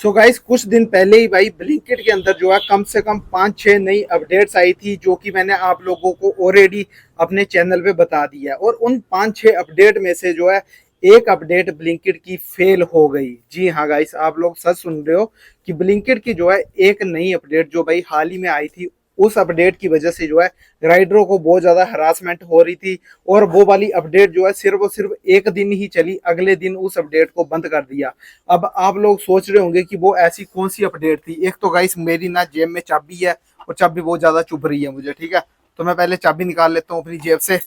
So guys कुछ दिन पहले ही भाई ब्लिंकिट के अंदर जो है कम से कम 5-6 नई अपडेट्स आई थी जो कि मैंने आप लोगों को ऑलरेडी अपने चैनल पे बता दिया है। और उन 5-6 अपडेट में से जो है एक अपडेट ब्लिंकिट की फेल हो गई। जी हाँ गाइस, आप लोग सच सुन रहे हो कि ब्लिंकिट की जो है एक नई अपडेट जो भाई हाल ही में आई थी, उस अपडेट की वजह से जो है राइडरों को बहुत ज्यादा हरासमेंट हो रही थी। और वो वाली अपडेट जो है सिर्फ और सिर्फ एक दिन ही चली, अगले दिन उस अपडेट को बंद कर दिया। अब आप लोग सोच रहे होंगे कि वो ऐसी कौन सी अपडेट थी। एक तो गाइस मेरी ना जेब में चाबी है और चाबी बहुत ज्यादा चुभ रही है मुझे, ठीक है। तो मैं पहले चाबी निकाल लेता हूँ अपनी जेब से।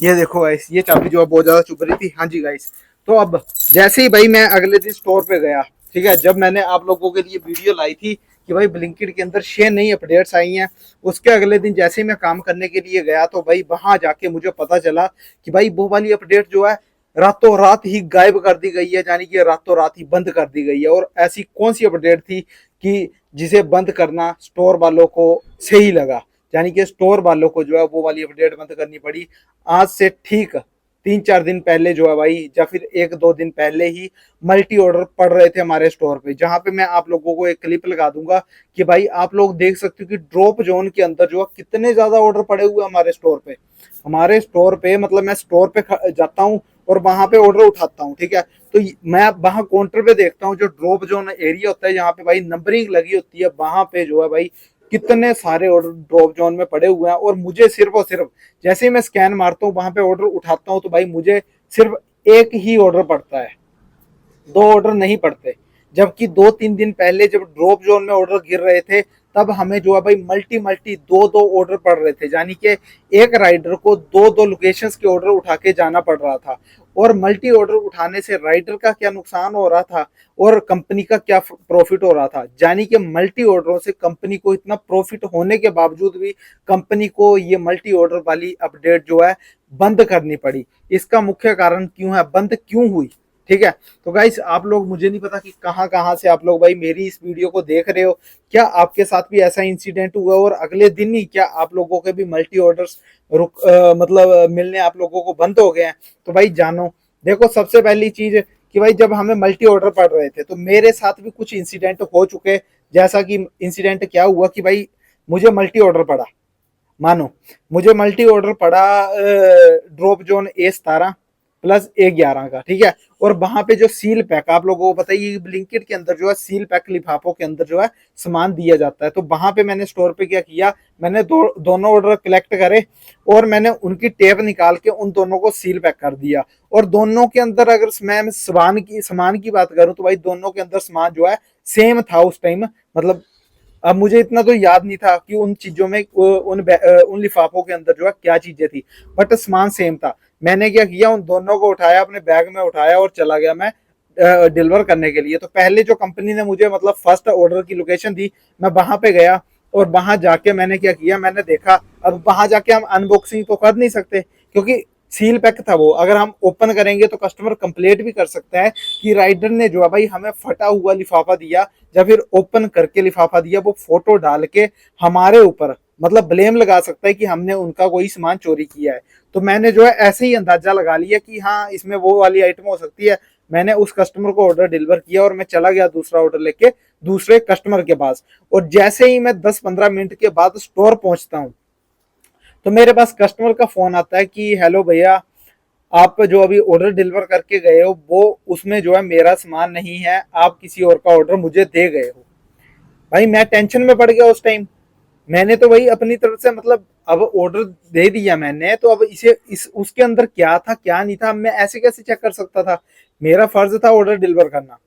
ये देखो गाइस, ये चाबी जो है बहुत ज्यादा चुभ रही थी। हाँ जी गाइस, तो अब जैसे ही भाई मैं अगले दिन स्टोर पे गया, ठीक है, जब मैंने आप लोगों के लिए वीडियो लाई थी कि भाई ब्लिंकिट के अंदर 6 नई अपडेट्स आई हैं, उसके अगले दिन जैसे ही मैं काम करने के लिए गया तो भाई वहां जाके मुझे पता चला कि भाई वो वाली अपडेट जो है रातों रात ही गायब कर दी गई है, यानी कि रातों रात ही बंद कर दी गई है। और ऐसी कौन सी अपडेट थी कि जिसे बंद करना स्टोर वालों को सही लगा, यानी कि स्टोर वालों को जो है वो वाली अपडेट बंद करनी पड़ी। आज से ठीक 3-4 दिन पहले जो है भाई, या फिर 1-2 दिन पहले ही मल्टी ऑर्डर पड़ रहे थे हमारे स्टोर पे, जहां पे मैं आप लोगों को एक क्लिप लगा दूंगा कि भाई आप लोग देख सकते हो कि ड्रॉप जोन के अंदर जो है कितने ज्यादा ऑर्डर पड़े हुए हमारे स्टोर पे। हमारे स्टोर पे मतलब मैं स्टोर पे जाता हूँ और वहां पे ऑर्डर उठाता हूँ, ठीक है। तो मैं वहां काउंटर पे देखता हूँ जो ड्रॉप जोन एरिया होता है, जहाँ पे भाई नंबरिंग लगी होती है, वहां पे जो है भाई कितने सारे ऑर्डर ड्रॉप जोन में पड़े हुए हैं। और मुझे सिर्फ और सिर्फ जैसे ही मैं स्कैन मारता हूँ, वहां पे ऑर्डर उठाता हूँ, तो भाई मुझे सिर्फ एक ही ऑर्डर पड़ता है, 2 ऑर्डर नहीं पड़ते। जबकि 2-3 दिन पहले जब ड्रॉप जोन में ऑर्डर गिर रहे थे, तब हमें जो है भाई मल्टी मल्टी 2-2 ऑर्डर पड़ रहे थे, यानी कि एक राइडर को 2-2 लोकेशंस के ऑर्डर उठा के जाना पड़ रहा था। और मल्टी ऑर्डर उठाने से राइडर का क्या नुकसान हो रहा था और कंपनी का क्या प्रॉफिट हो रहा था, यानी कि मल्टी ऑर्डरों से कंपनी को इतना प्रॉफिट होने के बावजूद भी कंपनी को ये मल्टी ऑर्डर वाली अपडेट जो है बंद करनी पड़ी। इसका मुख्य कारण क्यों है, बंद क्यों हुई, ठीक है। तो गाइस आप लोग, मुझे नहीं पता कि कहाँ कहाँ से आप लोग भाई मेरी इस वीडियो को देख रहे हो, क्या आपके साथ भी ऐसा इंसिडेंट हुआ और अगले दिन ही क्या आप लोगों के भी मल्टी ऑर्डर्स मतलब मिलने आप लोगों को बंद हो गए हैं। तो भाई जानो, देखो सबसे पहली चीज कि भाई जब हमें मल्टी ऑर्डर पड़ रहे थे तो मेरे साथ भी कुछ इंसिडेंट हो चुके। जैसा कि इंसिडेंट क्या हुआ कि भाई मुझे मल्टी ऑर्डर पड़ा, मानो मुझे मल्टी ऑर्डर पड़ा drop zone A17 plus A11 का, ठीक है। और वहां पे जो सील पैक, आप लोगों को पता ही ब्लिंकिट के अंदर जो है सील पैक लिफाफों के अंदर जो है सामान दिया जाता है। तो वहां पे मैंने स्टोर पे क्या किया, मैंने दोनों ऑर्डर कलेक्ट करे और मैंने उनकी टेप निकाल के उन दोनों को सील पैक कर दिया। और दोनों के अंदर अगर मैं सामान की बात करूं तो भाई दोनों के अंदर सामान जो है सेम था उस टाइम। मतलब अब मुझे इतना तो याद नहीं था कि उन चीजों में उन लिफाफों के अंदर जो है क्या चीजें थी, बट सामान सेम था। मैंने क्या किया, उन दोनों को उठाया, अपने बैग में उठाया और चला गया मैं डिलीवर करने के लिए। तो पहले जो कंपनी ने मुझे मतलब फर्स्ट ऑर्डर की लोकेशन दी, मैं वहां पे गया और वहां जाके मैंने क्या किया, मैंने देखा। अब वहां जाके हम अनबॉक्सिंग तो कर नहीं सकते क्योंकि सील पैक था वो। अगर हम ओपन करेंगे तो कस्टमर कंप्लेंट भी कर सकता है कि राइडर ने जो है भाई हमें फटा हुआ लिफाफा दिया या फिर ओपन करके लिफाफा दिया, वो फोटो डाल के हमारे ऊपर मतलब ब्लेम लगा सकता है कि हमने उनका कोई सामान चोरी किया है। तो मैंने जो है ऐसे ही अंदाजा लगा लिया कि हाँ इसमें वो वाली आइटम हो सकती है। मैंने उस कस्टमर को ऑर्डर डिलीवर किया और मैं चला गया दूसरा ऑर्डर लेके दूसरे कस्टमर के पास। और जैसे ही मैं 10-15 मिनट के बाद स्टोर पहुंचता हूँ तो मेरे पास कस्टमर का फोन आता है कि हेलो भैया, आप जो अभी ऑर्डर डिलीवर करके गए हो वो उसमें जो है मेरा सामान नहीं है, आप किसी और का ऑर्डर मुझे दे गए हो। भाई मैं टेंशन में पड़ गया उस टाइम। मैंने तो वही अपनी तरफ से मतलब अब ऑर्डर दे दिया मैंने, तो अब इस उसके अंदर क्या था क्या नहीं था मैं ऐसे कैसे चेक कर सकता था। मेरा फर्ज था ऑर्डर डिलीवर करना।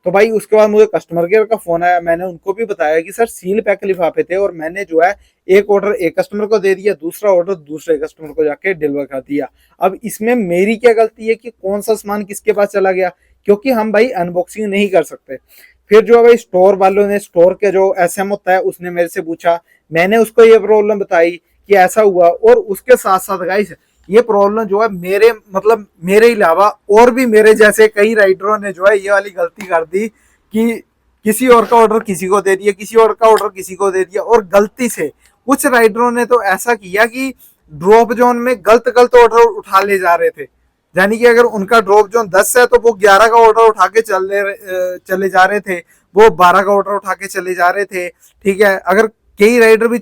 तो भाई उसके बाद मुझे कस्टमर केयर का फोन आया। मैंने उनको भी बताया कि सर सील पैक लिफाफे थे और मैंने जो है एक ऑर्डर एक कस्टमर को दे दिया, दूसरा ऑर्डर दूसरे कस्टमर को जाके डिलीवर कर दिया। अब इसमें मेरी क्या गलती है कि कौन सा सामान किसके पास चला गया, क्योंकि हम भाई अनबॉक्सिंग नहीं कर सकते। फिर जो है भाई स्टोर वालों ने, स्टोर के जो SM होता है उसने मेरे से पूछा, मैंने उसको ये प्रॉब्लम बताई कि ऐसा हुआ। और उसके साथ साथ गाइस ये प्रॉब्लम जो है मेरे मतलब मेरे अलावा और भी मेरे जैसे कई राइडरों ने जो है ये वाली गलती कर दी कि किसी और का ऑर्डर किसी को दे दिया, किसी और का ऑर्डर किसी को दे दिया। और गलती से कुछ राइडरों ने तो ऐसा किया कि ड्रॉप जोन में गलत गलत ऑर्डर उठा ले जा रहे थे। यानी कि अगर उनका ड्रॉप जोन 10 है तो वो 11 का ऑर्डर उठा के चले जा रहे थे। वो 12 का ऑर्डर उठा के चले जा रहे थे। ठीक है, अगर कई राइडर भी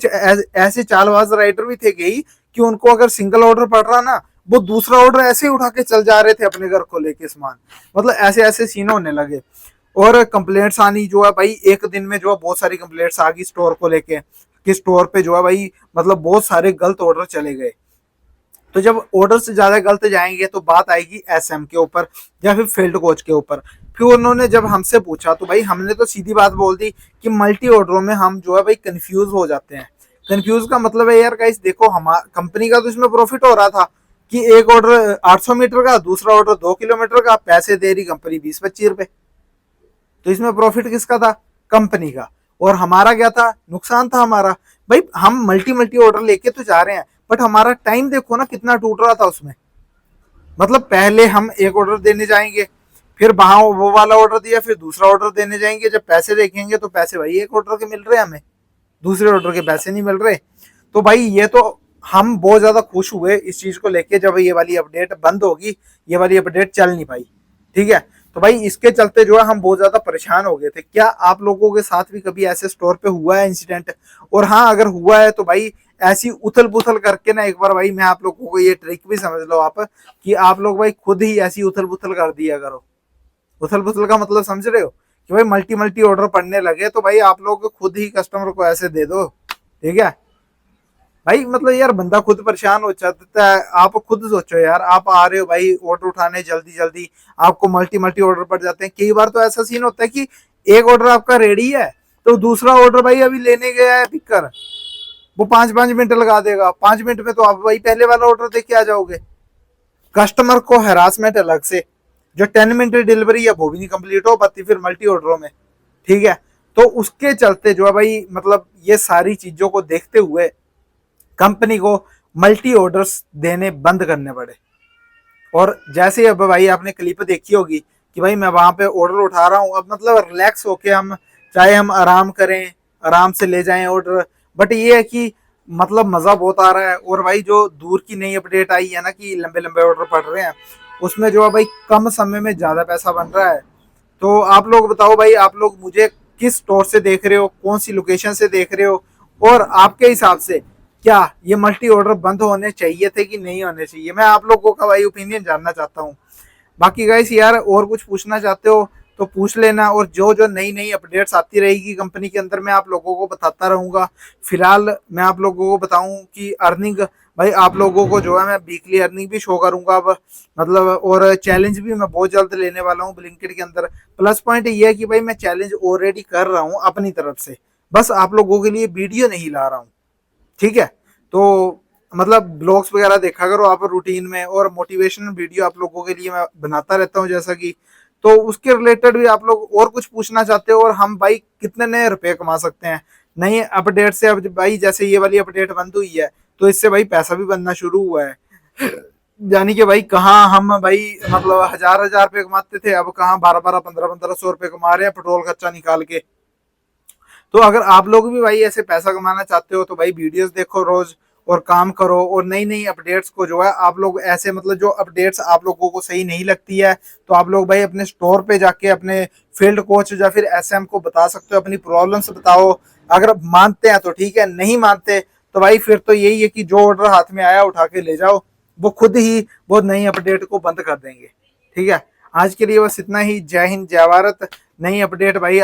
ऐसे चालबाज राइडर भी थे कई कि उनको अगर सिंगल ऑर्डर पड़ रहा ना, वो दूसरा ऑर्डर ऐसे ही उठा के चल जा रहे थे अपने घर को लेके सामान। मतलब ऐसे ऐसे सीन होने लगे। और कंप्लेंट्स आनी जो है भाई, एक दिन में जो है बहुत सारी कंप्लेंट्स आ गई स्टोर को लेके कि स्टोर पे जो है भाई मतलब बहुत सारे गलत ऑर्डर चले गए। तो जब ऑर्डर से ज्यादा गलत जाएंगे तो बात आएगी एसएम के ऊपर या फिर फील्ड कोच के ऊपर। फिर उन्होंने जब हमसे पूछा तो भाई हमने तो सीधी बात बोल दी कि मल्टी ऑर्डरों में हम जो है भाई कंफ्यूज हो जाते हैं। कंफ्यूज का मतलब है यार गाइस, देखो हमारा कंपनी का तो इसमें प्रॉफिट हो रहा था कि एक ऑर्डर 800 मीटर का, दूसरा ऑर्डर 2 किलोमीटर का, पैसे दे रही कंपनी 20-25 रुपए। तो इसमें प्रॉफिट किसका था? कंपनी का। और हमारा क्या था? नुकसान था हमारा। भाई हम मल्टी मल्टी ऑर्डर लेके तो जा रहे हैं, बट हमारा टाइम देखो ना कितना टूट रहा था उसमें। मतलब पहले हम एक ऑर्डर देने जाएंगे, फिर वहां वो वाला ऑर्डर दिया, फिर दूसरा ऑर्डर देने जाएंगे, जब पैसे देखेंगे तो पैसे भाई एक ऑर्डर के मिल रहे हैं हमें, दूसरे ऑर्डर के पैसे नहीं मिल रहे। तो भाई ये तो हम बहुत ज्यादा खुश हुए इस चीज को लेके जब ये वाली अपडेट बंद होगी, ये वाली अपडेट चल नहीं पाई। ठीक है, तो भाई इसके चलते जो है हम बहुत ज्यादा परेशान हो गए थे। क्या आप लोगों के साथ भी कभी ऐसे स्टोर पे हुआ है इंसिडेंट? और हाँ, अगर हुआ है तो भाई ऐसी उथल पुथल करके ना एक बार भाई मैं आप लोगों को ये ट्रिक भी समझ लो आप, कि आप लोग भाई खुद ही ऐसी उथल पुथल कर दिया करो। उथल पुथल का मतलब समझ रहे हो कि भाई मल्टी मल्टी ऑर्डर पड़ने लगे तो भाई आप लोग खुद ही कस्टमर को ऐसे दे दो। ठीक है भाई, मतलब यार बंदा खुद परेशान हो जाता है। आप खुद सोचो यार, आप आ रहे हो भाई ऑर्डर उठाने जल्दी जल्दी, आपको मल्टी मल्टी ऑर्डर पड़ जाते हैं। कई बार तो ऐसा सीन होता है कि एक ऑर्डर आपका रेडी है तो दूसरा ऑर्डर भाई अभी लेने गया है पिकर, वो 5-5 मिनट लगा देगा। 5 मिनट में तो आप भाई पहले वाला ऑर्डर दे के आ जाओगे। कस्टमर को हेरासमेंट अलग से, जो 10 मिनट डिलीवरी है वो भी नहीं कंप्लीट हो पाती फिर मल्टी ऑर्डरों में। ठीक है, तो उसके चलते जो है भाई मतलब ये सारी चीजों को देखते हुए कंपनी को मल्टी ऑर्डर्स देने बंद करने पड़े। और जैसे अब भाई आपने क्लिप देखी होगी कि भाई मैं वहां पे ऑर्डर उठा रहा हूँ, अब मतलब रिलैक्स होके हम चाहे हम आराम करें, आराम से ले जाएं ऑर्डर, बट ये है कि मतलब मजा बहुत आ रहा है। और भाई जो दूर की नई अपडेट आई है ना कि लंबे लंबे ऑर्डर पड़ रहे हैं, उसमें जो है भाई कम समय में ज्यादा पैसा बन रहा है। तो आप लोग बताओ भाई, आप लोग मुझे किस स्टोर से देख रहे हो, कौन सी लोकेशन से देख रहे हो, और आपके हिसाब से क्या ये मल्टी ऑर्डर बंद होने चाहिए थे कि नहीं होने चाहिए? मैं आप लोगों का भाई ओपिनियन जानना चाहता हूँ। बाकी गाइस यार और कुछ पूछना चाहते हो तो पूछ लेना, और जो जो नई नई अपडेट्स आती रहेगी कंपनी के अंदर मैं आप लोगों को बताता रहूंगा। फिलहाल मैं आप लोगों को बताऊं कि अर्निंग, भाई आप लोगों को जो है मैं वीकली अर्निंग भी शो करूंगा अब, मतलब और चैलेंज भी मैं बहुत जल्द लेने वाला हूँ ब्लिंकिट के अंदर। प्लस पॉइंट ये है कि भाई मैं चैलेंज ऑलरेडी कर रहा हूँ अपनी तरफ से, बस आप लोगों के लिए वीडियो नहीं ला रहा हूँ। ठीक है, तो मतलब ब्लॉग्स वगैरह देखा करो आप रूटीन में, और मोटिवेशनल वीडियो आप लोगों के लिए मैं बनाता रहता हूँ जैसा कि, तो उसके रिलेटेड भी आप लोग और कुछ पूछना चाहते हो, और हम भाई कितने नए रुपए कमा सकते हैं नई अपडेट से। अब भाई जैसे ये वाली अपडेट बंद हुई है तो इससे भाई पैसा भी बनना शुरू हुआ है। यानी कि भाई कहाँ हम भाई मतलब हजार हजार रुपए कमाते थे, अब कहाँ 1200-1500 रुपए कमा रहे हैं पेट्रोल खर्चा निकाल के। तो अगर आप लोग भी भाई ऐसे पैसा कमाना चाहते हो तो भाई वीडियोस देखो रोज, और काम करो, और नई नई अपडेट्स को जो है आप लोग ऐसे मतलब जो अपडेट्स आप लोगों को सही नहीं लगती है तो आप लोग भाई अपने स्टोर पे जाके अपने फील्ड कोच या फिर एसएम को बता सकते हो, अपनी प्रॉब्लम्स बताओ। अगर मानते हैं तो ठीक है, नहीं मानते तो भाई फिर तो यही है कि जो ऑर्डर हाथ में आया उठा के ले जाओ, वो खुद ही वो नई अपडेट को बंद कर देंगे। ठीक है, आज के लिए बस इतना ही। जय हिंद, जय भारत। नई अपडेट भाई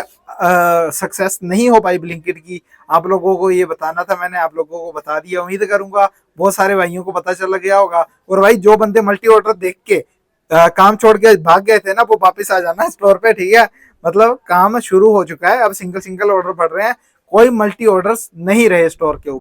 सक्सेस नहीं हो पाई ब्लिंकिट की, आप लोगों को ये बताना था, मैंने आप लोगों को बता दिया। उम्मीद करूंगा बहुत सारे भाइयों को पता चल गया होगा। और भाई जो बंदे मल्टी ऑर्डर देख के काम छोड़ के भाग गए थे ना, वो वापस आ जाना स्टोर पे। ठीक है, मतलब काम शुरू हो चुका है, अब सिंगल सिंगल ऑर्डर पड़ रहे हैं, कोई मल्टी ऑर्डर्स नहीं रहे स्टोर के ऊपर।